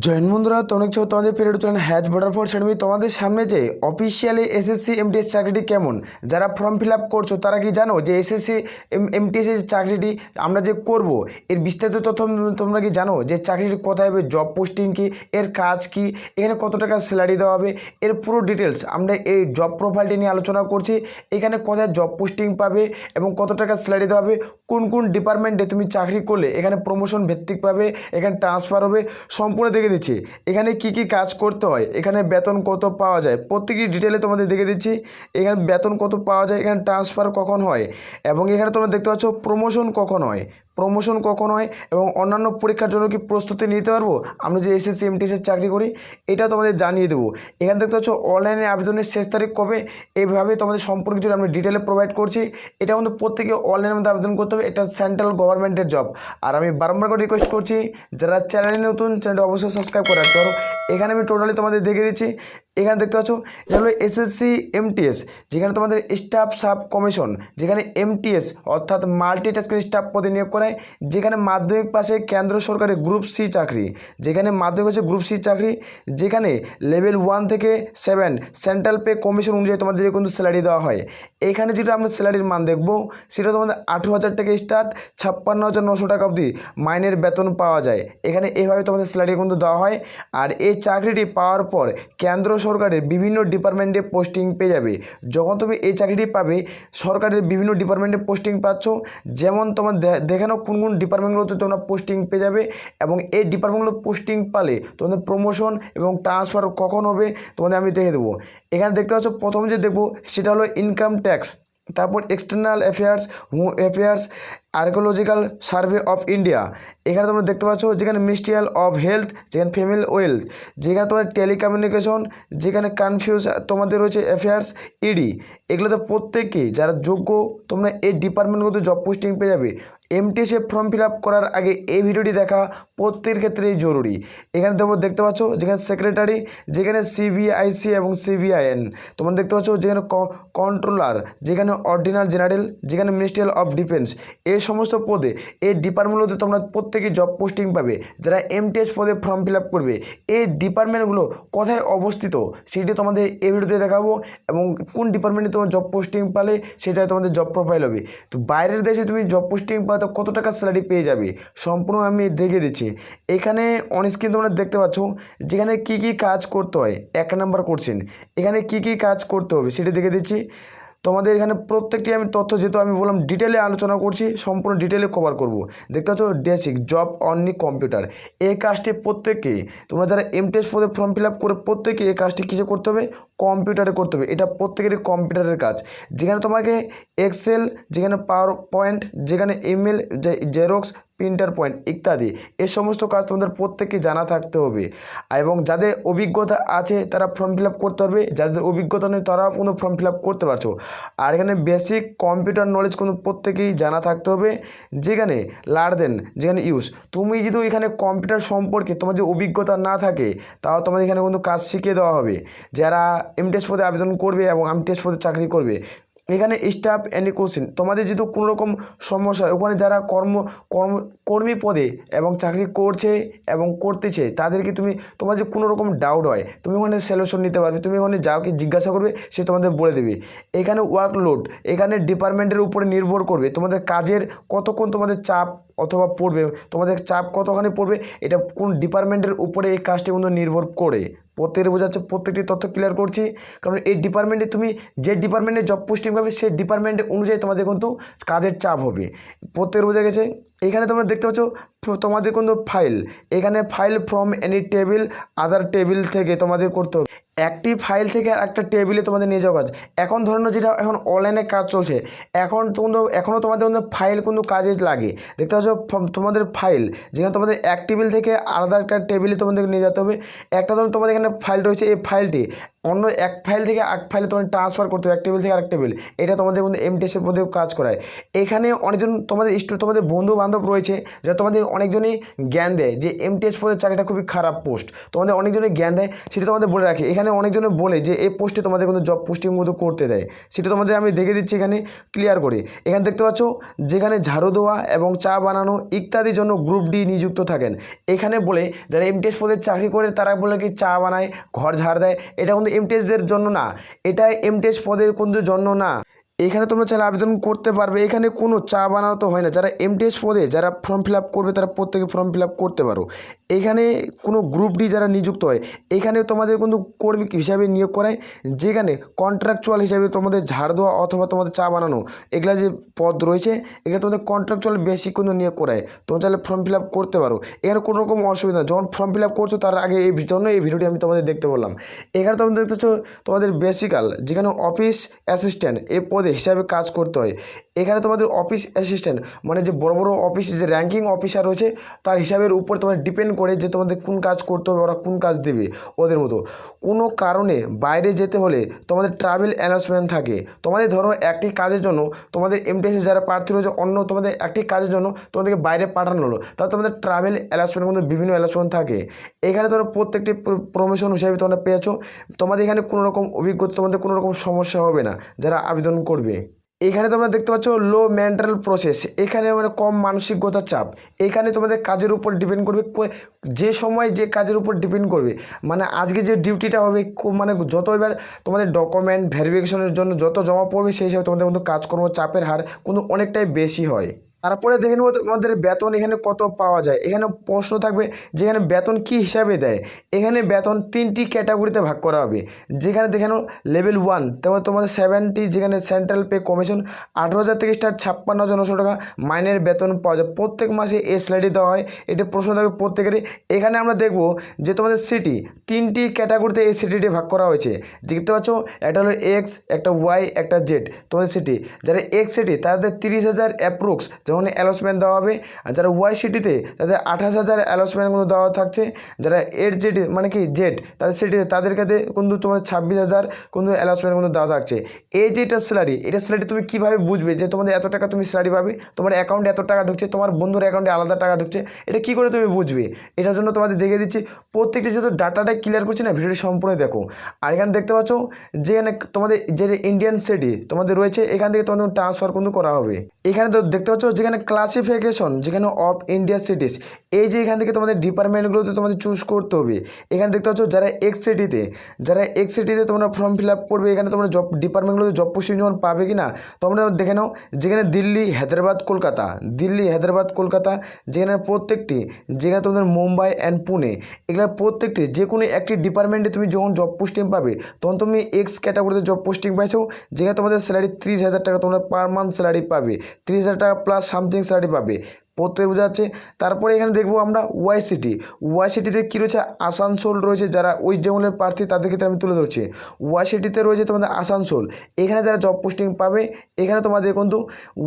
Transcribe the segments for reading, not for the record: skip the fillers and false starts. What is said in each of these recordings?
Join বন্ধুরা তোমরা দেখছো তোমাদের পেরিয়ড চলেন হ্যাজ ভোটার ফর সেটমি তোমাদের সামনে যে অফিসিয়ালি এসএসসি এমটিএস চাকরিটি কেমন যারা ফর্ম ফিল আপ করছো তারা কি জানো যে এসএসসি এমটিএস এর চাকরিটি আমরা যে করব এর বিস্তারিত তথ্য তোমরা কি জানো যে চাকরিটি কোথায় হবে, জব পোস্টিং কি, এর কাজ কি, এখানে কত টাকা স্যালারি দেওয়া হবে, এর পুরো ডিটেলস আমরা এই জব প্রোফাইলটি নিয়ে আলোচনা করছি। এখানে কোথায় জব পোস্টিং পাবে এবং কত টাকা স্যালারি দেওয়া হবে, কোন কোন ডিপার্টমেন্টে তুমি চাকরি করলে এখানে প্রমোশন ভিত্তিক পাবে, এখানে ট্রান্সফার হবে, সম্পূর্ণ দেখে দিচ্ছি। এখানে কি কি কাজ করতে হয়, এখানে বেতন কত পাওয়া যায়, প্রত্যেকটি ডিটেলে তোমাদের দেখে দিচ্ছি। এখানে বেতন কত পাওয়া যায়, এখানে ট্রান্সফার কখন হয় এবং এখানে তোমরা দেখতে পাচ্ছ প্রমোশন কখন হয় এবং অন্যান্য পরীক্ষার জন্য কি প্রস্তুতি নিতে পারবো আমরা যে এসএসসি এমটিএস এর চাকরি করি, এটা তোমাদের জানিয়ে দেবো। এখানে দেখতে পাচ্ছ অনলাইনে আবেদনের শেষ তারিখ কবে, এইভাবে তোমাদের সম্পর্কে যদি আমরা ডিটেলে প্রোভাইড করছি। এটা কিন্তু প্রত্যেকে অনলাইনের মধ্যে আবেদন করতে হবে, এটা সেন্ট্রাল গভর্নমেন্টের জব। আর আমি বারবার করে রিকোয়েস্ট করছি যারা চ্যানেলে নতুন, চ্যানেলটা অবশ্যই সাবস্ক্রাইব করে রাখতে পারো। এখানে আমি টোটালি তোমাদের দেখে দিচ্ছি। এখানে দেখতে পাচ্ছ এটা হলো এসএসসি এমটিএস, যেখানে তোমাদের স্টাফ সাব কমিশন, যেখানে এমটিএস অর্থাৎ মাল্টিটাস্কিং স্টাফ পদে নিয়োগ করায়, যেখানে মাধ্যমিক পাশে কেন্দ্র সরকারের গ্রুপ সি চাকরি, যেখানে মাধ্যমিক পাশে গ্রুপ সি চাকরি, যেখানে লেভেল 1 থেকে 7 সেন্ট্রাল পে কমিশন অনুযায়ী তোমাদের কিন্তু স্যালারি দেওয়া হয়। এইখানে যেটা আমরা স্যালারির মান দেখবো সেটা তোমাদের 18,000 থেকে স্টার্ট 56,900 টাকা অবধি মাইনের বেতন পাওয়া যায়। এখানে এইভাবে তোমাদের স্যালারি কিন্তু দেওয়া হয়। আর এই চাকরিটি পাওয়ার পর কেন্দ্র সরকারের বিভিন্ন ডিপার্টমেন্টে পোস্টিং পেয়ে যাবে। যখন তুমি এই চাকরিটি পাবে সরকারের বিভিন্ন ডিপার্টমেন্টে পোস্টিং পাচ্ছ, যেমন তোমার দেখে নাও কোন কোন ডিপার্টমেন্টগুলোতে তোমরা পোস্টিং পেয়ে যাবে এবং এই ডিপার্টমেন্টগুলো পোস্টিং পালে তোমাদের প্রমোশন এবং ট্রান্সফার কখন হবে তোমাদের আমি দেখে দেবো। এখানে দেখতে পাচ্ছ প্রথম যে দেখবো সেটা হলো ইনকাম ট্যাক্স, তারপর external affairs, home affairs, archaeological survey of India. এখানে তোমরা দেখতে পাচ্ছ যেখানে মিনিস্ট্রিয়াল অফ হেলথ, যেখানে ফ্যামিলি ওয়েলথ, যেখানে তোমাদের টেলিকমিউনিকেশন, যেখানে কনফিউজ তোমাদের রয়েছে অ্যাফেয়ার্স, ইডি। এগুলোতে প্রত্যেকেই যারা যোগ্য তোমরা এই ডিপার্টমেন্টগুলোতে জব পোস্টিং পেয়ে যাবে। এমটিএসে ফর্ম ফিল আপ করার আগে এই ভিডিওটি দেখা প্রত্যেকের ক্ষেত্রেই জরুরি। এখানে তোমরা দেখতে পাচ্ছ যেখানে সেক্রেটারি, যেখানে সিবিআইসি এবং সিবিআইএন, তোমরা দেখতে পাচ্ছ যেখানে কন্ট্রোলার, যেখানে অর্ডিনাল জেনারেল, যেখানে মিনিস্ট্রিয়াল অফ ডিফেন্স, এই সমস্ত পদে এই ডিপার্টমেন্টগুলোতে তোমরা প্রত্যেকেই জব পোস্টিং পাবে। যারা এমটিএস পদে ফর্ম ফিল আপ করবে এই ডিপার্টমেন্টগুলো কোথায় অবস্থিত সেটি তোমাদের এই ভিডিওতে দেখাবো এবং কোন ডিপার্টমেন্টে তোমার জব পোস্টিং পালে সেটাই তোমাদের জব প্রোফাইল হবে। তো বাইরের দেশে তুমি জব পোস্টিং পালে তো কত টাকা স্যালারি পেয়ে যাবে সম্পূর্ণ আমি দেখে দিচ্ছি। এখানে অন স্ক্রিন তোমরা দেখতে পাচ্ছ যেখানে কি কি কাজ করতে হয়। 1 নম্বর কোশ্চেন, এখানে কি কি কাজ করতে হবে সেটা দেখে দিচ্ছি তোমাদের। এখানে প্রত্যেকটি আমি তথ্য যেহেতু আমি বললাম ডিটেলে আলোচনা করছি, সম্পূর্ণ ডিটেলে কভার করব। দেখতে পাচ্ছ বেসিক জব অনলি কম্পিউটার, এই কাজটি প্রত্যেককে তোমরা যারা এমটিএস পদে ফর্ম ফিল আপ করে প্রত্যেকে এই কাজটি কিছু করতে হবে, কম্পিউটারে করতে হবে। এটা প্রত্যেকেরই কম্পিউটারের কাজ, যেখানে তোমাকে এক্সেল, যেখানে পাওয়ার পয়েন্ট, যেখানে ইমেল, জেরক্স, প্রিন্টার পয়েন্ট ইত্যাদি, এই সমস্ত কাজ তোমাদের প্রত্যেককে জানা থাকতে হবে। এবং যাদের অভিজ্ঞতা আছে তারা ফর্ম ফিল আপ করতে পারবে, যাদের অভিজ্ঞতা নেই তারাও কোনো ফর্ম ফিল আপ করতে পারছো। আর এখানে বেসিক কম্পিউটার নলেজ কোনো প্রত্যেকেই জানা থাকতে হবে, যেখানে লার্ন, যেখানে ইউজ। তুমি যদি এখানে কম্পিউটার সম্পর্কে তোমার যে অভিজ্ঞতা না থাকে তাও তোমাদের এখানে কিন্তু কাজ শিখিয়ে দেওয়া হবে যারা এমটিএস পদে আবেদন করবে এবং এমটিএস পদে চাকরি করবে। এখানে স্টাফ অ্যান্ড কোশ্চেন, তোমাদের যদি কোনো রকম সমস্যা ওখানে যারা কর্মী পদে এবং চাকরি করছে এবং করতেছে তাদেরকে তোমার যে কোনো রকম ডাউট হয় তুমি ওখানে সলিউশন নিতে পারবে। তুমি ওখানে যাওকে জিজ্ঞাসা করবে, সে তোমাদের বলে দেবে। এখানে ওয়ার্কলোড, এখানে ডিপার্টমেন্টের উপরে নির্ভর করবে তোমাদের কাজের কতক্ষণ তোমাদের চাপ অথবা পড়বে, তোমাদের চাপ কতখানি পড়বে, এটা কোন ডিপার্টমেন্টের উপরে এই কাজটি কিন্তু নির্ভর করে। প্রত্যেকের বোঝাচ্ছে, প্রত্যেকটি তথ্য ক্লিয়ার করছি, কারণ এই ডিপার্টমেন্টে তুমি যে ডিপার্টমেন্টে জব পোস্টিং পাবে সেই ডিপার্টমেন্ট অনুযায়ী তোমাদের কিন্তু কাজের চাপ হবে। প্রত্যেকের বোঝা গেছে। এখানে তোমরা দেখতে পাচ্ছ তোমাদের কিন্তু ফাইল, এখানে file from any table other table থেকে তোমাদের করতে হবে। একটি ফাইল থেকে একটা টেবিলে তোমাদের নিয়ে যাওয়া কাজ। এখন ধরুন যেটা এখন অনলাইনে কাজ চলছে, এখনও তোমাদের কিন্তু ফাইল কিন্তু কাজে লাগে। দেখতে পাচ্ছ তোমাদের ফাইল, যেখানে তোমাদের এক টেবিল থেকে আলাদা একটা টেবিলে তোমাদের নিয়ে যেতে হবে। একটা ধরুন তোমাদের এখানে ফাইল রয়েছে, এই ফাইলটি অন্য এক ফাইল থেকে এক ফাইলে তোমাদের ট্রান্সফার করতে হবে, এক টেবিল থেকে আরেক টেবিল। এটা তোমাদের কিন্তু এমটিএসের মধ্যেও কাজ করায়। এখানে অনেকজন তোমাদের বন্ধু বান্ধব রয়েছে যারা তোমাদের অনেকজনই জ্ঞান দেয় যে এমটিএস পদের চাকরিটা খুবই খারাপ পোস্ট, তোমাদের অনেকজনই জ্ঞান দেয়, সেটা তোমাদের বলে রাখে। এখানে অনেকজনে বলে যে এই পোস্টে তোমাদের কিন্তু জব পোস্টিং মতো করতে দেয়, সেটা তোমাদের আমি দেখে দিচ্ছি এখানে ক্লিয়ার করে। এখানে দেখতে পাচ্ছ যেখানে ঝাড়ু দেওয়া এবং চা বানানো ইত্যাদির জন্য গ্রুপ ডি নিযুক্ত থাকেন। এখানে বলে যারা এমটিএস পদের চাকরি করে তারা বলে কি চা বানায়, ঘর ঝাড় দেয়, এটা কিন্তু এমটিএসদের জন্য না, এটা এমটিএস পদের কিন্তু জন্য না। এখানে তোমরা চাইলে আবেদন করতে পারবে, এখানে কোনো চা বানানো তো হয় না। যারা এমটিএস পদে যারা ফর্ম ফিল আপ করবে তারা প্রত্যেকে ফর্ম ফিল আপ করতে পারো। এখানে কোনো গ্রুপ ডি যারা নিযুক্ত হয় এখানে তোমাদের কিন্তু কর্মী হিসাবে নিয়োগ করায়, যেখানে কন্ট্রাকচুয়াল হিসাবে তোমাদের ঝাড় দেওয়া অথবা তোমাদের চা বানানো এগুলা যে পদ রয়েছে এগুলো তোমাদের কন্ট্রাকচুয়াল বেশি কিন্তু নিয়োগ করায়। তোমরা চাইলে ফর্ম ফিল আপ করতে পারো, এখানে কোনো রকম অসুবিধা না। যখন ফর্ম ফিল আপ করছো তার আগে এই জন্য এই ভিডিওটি আমি তোমাদের দেখতে বললাম। এখানে তোমরা দেখতেছো তোমাদের বেসিক্যাল যেখানে অফিস অ্যাসিস্ট্যান্ট এই পদে হিসাবে কাজ করতে হয়। এখানে তোমাদের অফিস অ্যাসিস্ট্যান্ট মানে যে বড় বড় অফিস যে র্যাঙ্কিং অফিসার রয়েছে তার হিসাবের উপর তোমাদের ডিপেন্ড করে যে তোমাদের কোন কাজ করতে হবে, ওরা কোন কাজ দেবে ওদের মতো। কোনো কারণে বাইরে যেতে হলে তোমাদের ট্রাভেল অ্যানাউন্সমেন্ট থাকে। তোমাদের ধরো একটি কাজের জন্য তোমাদের এমটিএসে যারা প্রার্থী রয়েছে অন্য তোমাদের একটি কাজের জন্য তোমাদেরকে বাইরে পাঠানো হলো, তাহলে তোমাদের ট্রাভেল অ্যানাউন্সমেন্টের মধ্যে বিভিন্ন অ্যানাউন্সমেন্ট থাকে। এখানে তোমরা প্রত্যেকটি প্রমোশন হিসাবে তোমরা পেয়েছো, তোমাদের এখানে কোনো রকম অভিজ্ঞতা তোমাদের কোনো রকম সমস্যা হবে না যারা আবেদন করবে। এখানে তোমরা দেখতে পাচ্ছ লো মেন্টাল প্রসেস, এখানে মানে কম মানসিকতা চাপ। এখানে তোমাদের কাজের উপর ডিপেন্ড করবে, যে সময় যে কাজের উপর ডিপেন্ড করবে। মানে আজকে যে ডিউটিটা হবে মানে যত এবার তোমাদের ডকুমেন্ট ভেরিফিকেশনের জন্য যত জমা পড়বে সেই হিসাবে তোমাদের কিন্তু কাজকর্ম চাপের হার কিন্তু অনেকটাই বেশি হয়। তারপরে দেখে নেব তোমাদের বেতন এখানে কত পাওয়া যায়। এখানে প্রশ্ন থাকবে যেখানে বেতন কি হিসাবে দেয়। এখানে বেতন 3টি ক্যাটাগরিতে ভাগ করা হবে। যেখানে দেখে নাও লেভেল 1 তোমাদের 70, যেখানে সেন্ট্রাল পে কমিশন 18,000 থেকে স্টার্ট 56,900 টাকা মাইনের বেতন পাওয়া যায়। প্রত্যেক মাসে এই স্যালারি দেওয়া হয়, এটি প্রশ্ন থাকবে প্রত্যেকেরই। এখানে আমরা দেখব যে তোমাদের সিটি 3টি ক্যাটাগরিতে এই সিটিটি ভাগ করা হয়েছে। দেখতে পাচ্ছ একটা হলো এক্স, একটা ওয়াই, একটা জেড। তোমাদের সিটি যারা এক্স সিটি তাদের 30,000 অ্যাপ্রক্স যখন অ্যালসমেন্ট দেওয়া হবে, আর যারা ওয়াই সিটিতে তাদের 28,000 অ্যালসমেন্টগুলো দেওয়া থাকছে। যারা এর জেড মানে কি জেড তাদের সিটিতে তাদের কাছে কিন্তু তোমাদের 26,000 কিন্তু অ্যালসমেন্টগুলো দেওয়া থাকছে। এই যেটা স্যালারি, এটা স্যালারি তুমি কীভাবে বুঝবে যে তোমাদের এত টাকা তুমি স্যালারি পাবে, তোমার অ্যাকাউন্টে এত টাকা ঢুকছে, তোমার বন্ধুর অ্যাকাউন্টে আলাদা টাকা ঢুকছে, এটা কী করে তুমি বুঝবে? এটার জন্য তোমাদের দেখে দিচ্ছি প্রত্যেকটি যেহেতু ডাটাটা ক্লিয়ার করছি না, ভিডিওটি সম্পূর্ণ দেখো। আর এখানে দেখতে পাচ্ছ যেখানে তোমাদের যে ইন্ডিয়ান সিটি তোমাদের রয়েছে এখান থেকে তোমাদের ট্রান্সফার কিন্তু করা হবে। এখানে তো দেখতে পাচ্ছ যেখানে ক্লাসিফিকেশন যেখানে অফ ইন্ডিয়া সিটিস, এই যে এখান থেকে তোমাদের ডিপার্টমেন্টগুলোতে তোমাদের চুজ করতে হবে। এখানে দেখতে পাচ্ছ যারা এক্স সিটিতে তোমরা ফর্ম ফিল আপ করবে, এখানে তোমরা জব ডিপার্টমেন্টগুলোতে জব পোস্টিং যখন পাবে কি না তোমরা দেখে নাও। যেখানে দিল্লি হায়দ্রাবাদ কলকাতা, যেখানে প্রত্যেকটি যেখানে তোমাদের মুম্বাই অ্যান্ড পুনে, এগুলো প্রত্যেকটি যে কোনো একটি ডিপার্টমেন্টে তুমি যখন জব পোস্টিং পাবে তখন তুমি এক্স ক্যাটাগরিতে জব পোস্টিং পাইছো, যেখানে তোমাদের স্যালারি 30,000 টাকা তোমরা পার মান্থ স্যালারি পাবে, 30,000 টাকা প্লাস সামথিং স্যালারি পাবে। প্রত্যেক বোঝা যাচ্ছে। তারপরে এখানে দেখবো আমরা ওয়াই সিটিতে কী রয়েছে, আসানসোল রয়েছে। যারা ওই জঙ্গলের প্রার্থী তাদের ক্ষেত্রে আমি তুলে ধরছি। ওয়াই সিটিতে রয়েছে তোমাদের আসানসোল, এখানে যারা জব পোস্টিং পাবে এখানে তোমাদের কিন্তু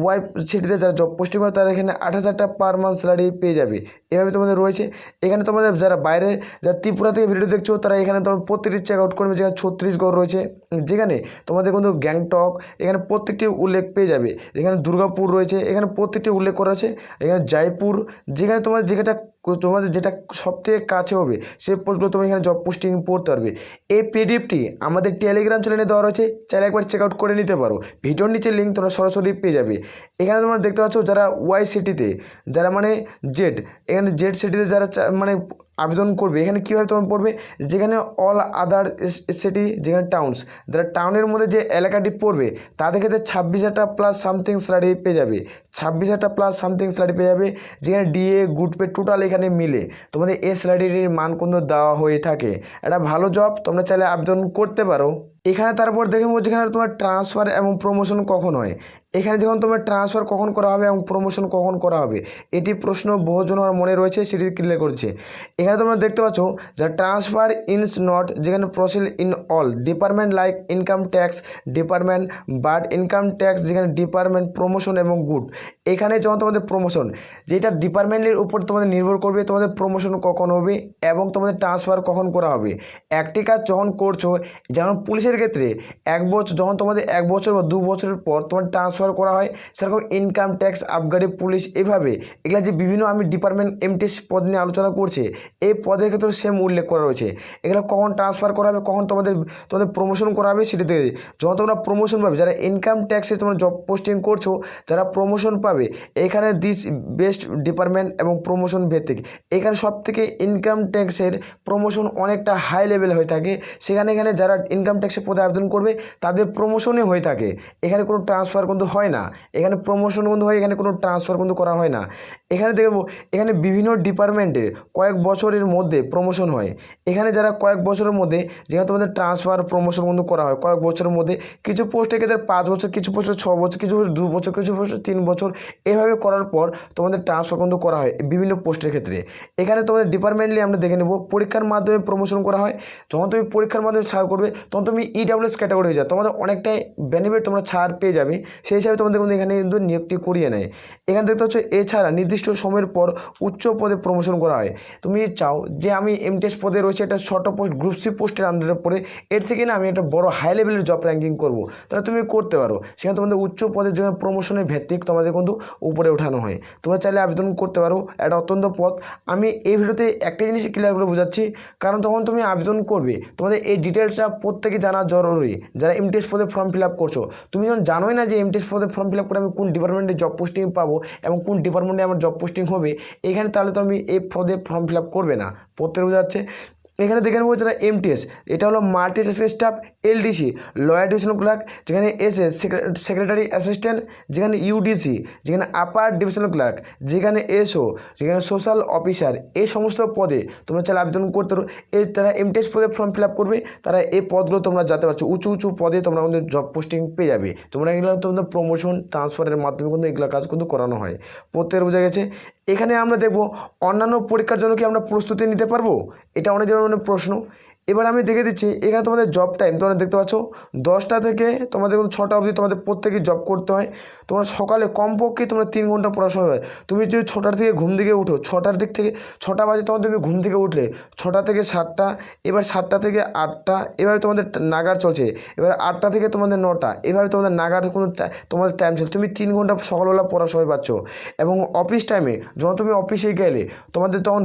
ওয়াই সিটিতে যারা জব পোস্টিং পাবে তারা এখানে 28,000 টাকা পার মান্থ স্যালারি পেয়ে যাবে। এভাবে তোমাদের রয়েছে। এখানে তোমাদের যারা বাইরে যারা ত্রিপুরা থেকে ভিডিও দেখছো তারা এখানে তোমার প্রত্যেকটি চেক আউট করবে। যেখানে ছত্তিশগড় রয়েছে, যেখানে তোমাদের কিন্তু গ্যাংটক, এখানে প্রত্যেকটি উল্লেখ পেয়ে যাবে। এখানে দুর্গাপুর রয়েছে, এখানে প্রত্যেকটি উল্লেখ করা আছে। এখানে জয়পুর, যেখানে তোমাদের যেটা সবথেকে কাছে হবে সেই পোস্টগুলো তুমি এখানে জব পোস্টিং পড়তে পারবে। এই পিডিএফটি আমাদের টেলিগ্রাম চ্যানেলে দেওয়া রয়েছে, চাইলে একবার চেক আউট করে নিতে পারো। ভিডিওর নিচে লিঙ্ক তোমরা সরাসরি পেয়ে যাবে। এখানে তোমরা দেখতে পাচ্ছ যারা ওয়াই সিটিতে যারা মানে এখানে জেড সিটিতে যারা মানে আবেদন করবে, এখানে কীভাবে তোমার পড়বে, যেখানে অল আদার সিটি যেখানে টাউনস, যারা টাউনের মধ্যে যে এলাকাটি পড়বে তাদের ক্ষেত্রে 26,000 টাকা প্লাস সামথিং স্যালারি পেয়ে যাবে। 26,000 টাকা প্লাস সামথিং স্যালারি পেয়ে যাবে, যেখানে ডিএ গুড পে টোটাল এখানে মিলে তোমাদের এই স্যালারির মান কিন্তু দেওয়া হয়ে থাকে। এটা ভালো জব, তোমরা চাইলে আবেদন করতে পারো। এখানে তারপর দেখে যেখানে তোমার ট্রান্সফার এবং প্রমোশন কখন হয়। এখানে যখন তোমার ট্রান্সফার কখন করা হবে এবং প্রমোশন কখন করা হবে এটি প্রশ্ন বহুজনের মনে রয়েছে, সেটি ক্লিয়ার করছে। এখানে তোমরা দেখতে পাচ্ছ যা ট্রান্সফার ইনস নট যেখানে process in all department like income tax department, but income tax যেখানে ডিপার্টমেন্ট, প্রমোশন এবং গুড। এখানে যখন তোমাদের প্রমোশন যেটা ডিপার্টমেন্টের উপর তোমাদের নির্ভর করবে তোমাদের প্রমোশন কখন হবে এবং তোমাদের ট্রান্সফার কখন করা হবে। একটি কাজ যখন করছো, যেমন পুলিশের ক্ষেত্রে 1 বছর, যখন তোমাদের 1 বছর বা 2 বছরের পর তোমার ট্রান্সফার করা হয়, সেরকম ইনকাম ট্যাক্স, আবগারি পুলিশ, এভাবে এগুলা যে বিভিন্ন আমি ডিপার্টমেন্ট এমটিএস পদ নিয়ে আলোচনা করছি, এই পদের ক্ষেত্রে সেম উল্লেখ করা রয়েছে। এগুলো কখন ট্রান্সফার করা হবে, কখন তোমাদের প্রমোশন করা হবে সেটা দেখে। যখন তোমরা প্রমোশন পাবে, যারা ইনকাম ট্যাক্সে তোমরা জব পোস্টিং করছো, যারা প্রমোশন পাবে, এখানে দিস বেস্ট ডিপার্টমেন্ট এবং প্রমোশন ভিত্তিক, এখানে সব থেকে ইনকাম ট্যাক্সের প্রমোশন অনেকটা হাই লেভেল হয়ে থাকে। এখানে যারা ইনকাম ট্যাক্সের পদে আবেদন করবে তাদের প্রমোশনই হয়ে থাকে। এখানে কোনো ট্রান্সফার কিন্তু হয় না, এখানে প্রমোশন কিন্তু হয়, এখানে কোনো ট্রান্সফার কিন্তু করা হয় না। এখানে দেখবো এখানে বিভিন্ন ডিপার্টমেন্টের কয়েক বছরের মধ্যে প্রমোশন হয়। এখানে যারা কয়েক বছরের মধ্যে, যেখানে তোমাদের ট্রান্সফার প্রমোশন কিন্তু করা হয় কয়েক বছরের মধ্যে, কিছু পোস্টের ক্ষেত্রে 5 বছর, কিছু পোস্টে 6 বছর, কিছু পোস্টে 2 বছর, কিছু পোস্টে 3 বছর, এভাবে করার পর তোমাদের ট্রান্সফার কিন্তু করা হয় বিভিন্ন পোস্টের ক্ষেত্রে। এখানে তোমাদের ডিপার্টমেন্টলি আমরা দেখে নেব, পরীক্ষার মাধ্যমে প্রমোশন করা হয়। যখন তুমি পরীক্ষার মাধ্যমে ছাড় করবে, তখন তুমি ইডাব্লিউএস ক্যাটাগরি হয়ে যাবে, তোমাদের অনেকটাই বেনিফিট, তোমরা ছাড় পেয়ে যাবে। সেই হিসাবে তোমাদের কিন্তু এখানে কিন্তু নিয়োগটি করিয়ে নেয়। এখানে দেখতে হচ্ছে, এছাড়া নির্দিষ্ট সময়ের পর উচ্চ পদে প্রমোশন করা হয়। তুমি চাও যে আমি এমটিএস পদে রয়েছে, একটা ছোট পোস্ট, গ্রুপ সি পোস্টের আন্ডারে পড়ে, এর থেকে না আমি একটা বড় হাই লেভেলের জব র্যাঙ্কিং করব, তাহলে তুমি করতে পারো। সেখানে তোমাদের উচ্চ পদের জন্য প্রমোশনের ভিত্তিক তোমাদের কিন্তু উপরে ওঠানো হয়। তোমরা চাইলে আবেদন করতে পারো, একটা অত্যন্ত পদ। আমি এই ভিডিওতে একটা জিনিস ক্লিয়ার করে বোঝাচ্ছি, কারণ তখন তুমি আবেদন করবে, তোমাদের এই ডিটেলসটা প্রত্যেকে জানা জরুরি। যারা এমটিএস পদে ফর্ম ফিল আপ করছো, তুমি যখন জানোই না যে এমটিএস পদে ফর্ম ফিল আপ করে আমি কোন ডিপার্টমেন্টে জব পোস্টিং পাবো এবং কোন ডিপার্টমেন্টে আমার জব পোস্টিং হবে, এখানে তাহলে তো আমি এই পদে ফর্ম ফিল আপ করবে না, প্রত্যেক বোঝাচ্ছে। এখানে দেখে নেবো যারা এমটিএস, এটা হলো multi task staff, LDC lower divisional clerk, যেখানে এসএস সেক্রেটারি অ্যাসিস্ট্যান্ট, যেখানে ইউডিসি, যেখানে আপার ডিভিশনাল ক্লার্ক, যেখানে এসও, যেখানে সোশ্যাল অফিসার, এই সমস্ত পদে তোমরা চাইলে আবেদন করতে পারো। এই তারা এমটিএস পদে ফর্ম ফিল আপ করবে, তারা এই পদগুলো তোমরা যেতে পারছো, উঁচু উঁচু পদে তোমরা কিন্তু জব পোস্টিং পেয়ে যাবে। তোমরা এগুলো তোমাদের প্রমোশন ট্রান্সফারের মাধ্যমে কিন্তু এগুলো কাজ কিন্তু করানো হয়, প্রত্যেকের বোঝা গেছে। এখানে আমরা দেখব অন্যান্য পরীক্ষার জন্য কি আমরা প্রস্তুতি নিতে পারবো, এটা অনেক ধরনের প্রশ্ন। এবার আমি দেখে দিচ্ছি, এখানে তোমাদের জব টাইম তোমরা দেখতে পাচ্ছ 10টা থেকে তোমাদের 6টা অবধি তোমাদের প্রত্যেকেই জব করতে হয়। তোমরা সকালে কমপক্ষে তোমরা 3 ঘন্টা পড়াশোনা হয়। তুমি যদি 6টার থেকে ঘুম থেকে উঠো, 6টার দিক থেকে 6টা বাজে তখন তুমি ঘুম থেকে উঠলে 6টা থেকে 7টা, এবার 7টা থেকে 8টা, এভাবে তোমাদের নাগার চলছে। এবার 8টা থেকে তোমাদের 9টা, এভাবে তোমাদের নাগার কোনো তোমাদের টাইম চলছে। তুমি 3 ঘন্টা সকালবেলা পড়াশোনা পাচ্ছ। এবং অফিস টাইমে যখন তুমি অফিসে গেলে তোমাদের তখন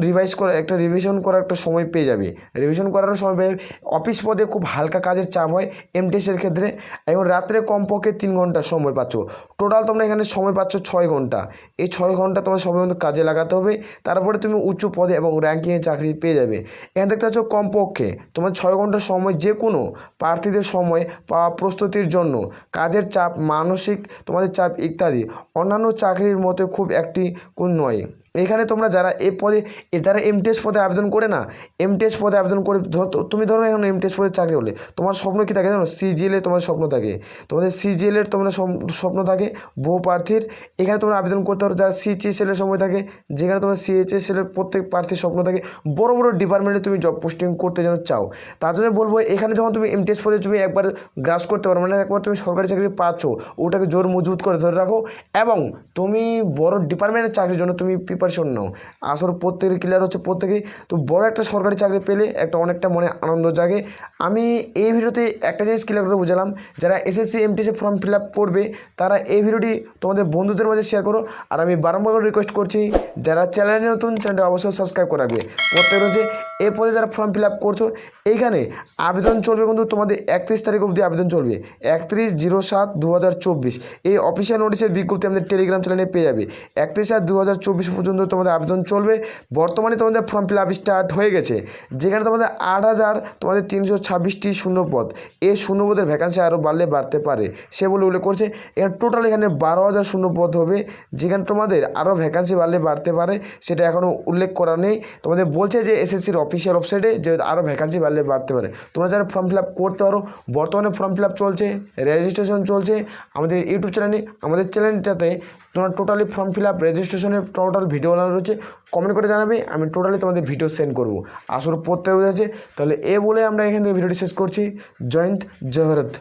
রিভিশন করার একটা সময় পেয়ে যাবে। রিভিশন করারও সময় পেয়ে, অফিস পদে খুব হালকা কাজের চাপ হয় এমটিএসের ক্ষেত্রে, এবং রাত্রে কমপক্ষে 3 ঘন্টা সময় পাচ্ছ। টোটাল তোমরা এখানে সময় পাচ্ছ 6 ঘন্টা। এই 6 ঘন্টা তোমার সময় কিন্তু কাজে লাগাতে হবে, তারপরে তুমি উচ্চ পদে এবং র্যাঙ্কিংয়ে চাকরি পেয়ে যাবে। এখানে দেখতে পাচ্ছ কমপক্ষে তোমার 6 ঘন্টার সময় যে কোনো প্রার্থীদের সময় পাওয়া প্রস্তুতির জন্য, কাজের চাপ, মানসিক তোমাদের চাপ ইত্যাদি অন্যান্য চাকরির মতো খুব একটি কোন নয়। এখানে তোমরা যারা এই পদে, যারা এমটিএস পদে আবেদন করে না, এমটিএস পদে আবেদন করে, তুমি ধরো এখন এমটিএস পদে চাকরি হলে তোমার স্বপ্ন কী থাকে জানো, সিজিএলে তোমার স্বপ্ন থাকে, তোমাদের সিজিএলের তোমরা স্বপ্ন থাকে বহু প্রার্থীর। এখানে তোমরা আবেদন করতে পারো। যারা সিএইচএসেলের সময় থাকে, যেখানে তোমার সিএইচএসেলের প্রত্যেক প্রার্থীর স্বপ্ন থাকে বড় বড় ডিপার্টমেন্টে তুমি জব পোস্টিং করতে যেন চাও, তার জন্য বলবো এখানে যখন তুমি এমটিএস পদে তুমি একবার গ্রাস করতে পারো, মানে একবার তুমি সরকারি চাকরি পাচ্ছ, ওটাকে জোর মজবুত করে ধরে রাখো এবং তুমি বড় ডিপার্টমেন্টের চাকরির জন্য তুমি প্রিপারেশন নাও। আসলে প্রত্যেকের ক্লিয়ার হচ্ছে, প্রত্যেকেই তো বড় একটা সরকারি চাকরি পেলে একটা অনেকটা মনে আনন্দ জাগে। আমি এই ভিডিওতে একটা জিনিস ক্লিয়ার করে বুঝালাম, যারা এসএসসি এমটিএসে ফর্ম ফিল আপ করবে তারা এই ভিডিওটি তোমাদের বন্ধুদের মাঝে শেয়ার করো। আর আমি বারংবার রিকোয়েস্ট করছি, যারা চ্যানেলে নতুন, চ্যানেলটা অবশ্যই সাবস্ক্রাইব করে রাখবে। প্রত্যেক রোজে এই পদে যারা ফর্ম ফিল আপ করছো, এইখানে আবেদন চলবে কিন্তু তোমাদের 31 তারিখ অবধি আবেদন চলবে, 31/07/2024। এই অফিসিয়াল নোটিশের বিজ্ঞপ্তি আমাদের টেলিগ্রাম চ্যানেলে পেয়ে যাবে। 31/7/2024 পর্যন্ত তোমাদের আবেদন চলবে। বর্তমানে তোমাদের ফর্ম ফিল আপ স্টার্ট হয়ে গেছে, যেখানে তোমাদের 8,326টি শূন্যপদ। এই শূন্যপদের ভ্যাকান্সি আরও বাড়লে বাড়তে পারে সে বলে উল্লেখ করছে। এখানে টোটাল এখানে 12,000 শূন্যপদ হবে, যেখানে তোমাদের আরও ভ্যাকান্সি বাড়লে বাড়তে পারে, সেটা এখনও উল্লেখ করা নেই। তোমাদের বলছে যে এসএসসির অফিসিয়াল ওয়েবসাইটে যে আরও ভ্যাকান্সি বাড়লে বাড়তে পারে। তোমরা যারা ফর্ম ফিল আপ করতে পারো, বর্তমানে ফর্ম ফিল আপ চলছে, রেজিস্ট্রেশন চলছে আমাদের ইউটিউব চ্যানেলে। আমাদের চ্যানেলটাতে তোমরা টোটালি ফর্ম ফিল আপ রেজিস্ট্রেশনের টোটাল ভিডিও বানানো রয়েছে, কমেন্ট করে জানাবে, আমি টোটালি তোমাদের ভিডিও সেন্ড করবো। আসলে প্রত্যেক রয়েছে। তাহলে এ বলে আমরা এখান থেকে ভিডিওটি শেষ করছি। জয় হিন্দ, জয় ভারত।